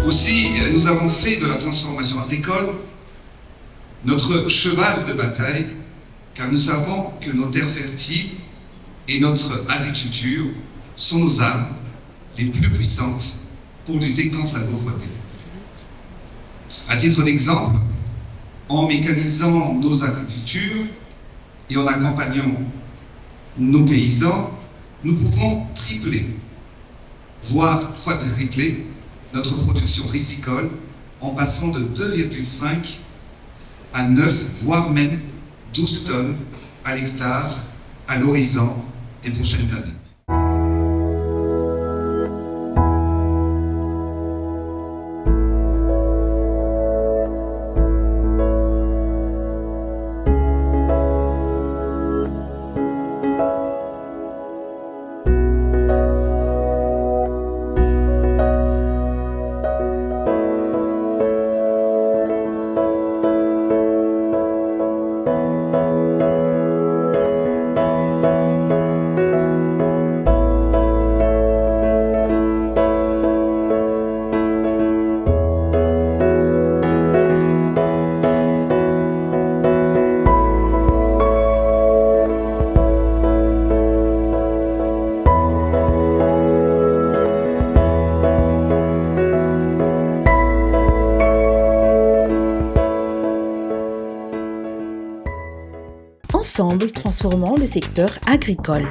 Aussi, nous avons fait de la transformation agricole notre cheval de bataille, car nous savons que nos terres fertiles et notre agriculture sont nos armes les plus puissantes pour lutter contre la pauvreté. À titre d'exemple, en mécanisant nos agricultures et en accompagnant nos paysans, nous pouvons tripler, voire quadrupler notre production risicole en passant de 2,5 à 9, voire même 12 tonnes à l'hectare à l'horizon des prochaines années. Ensemble, transformons le secteur agricole.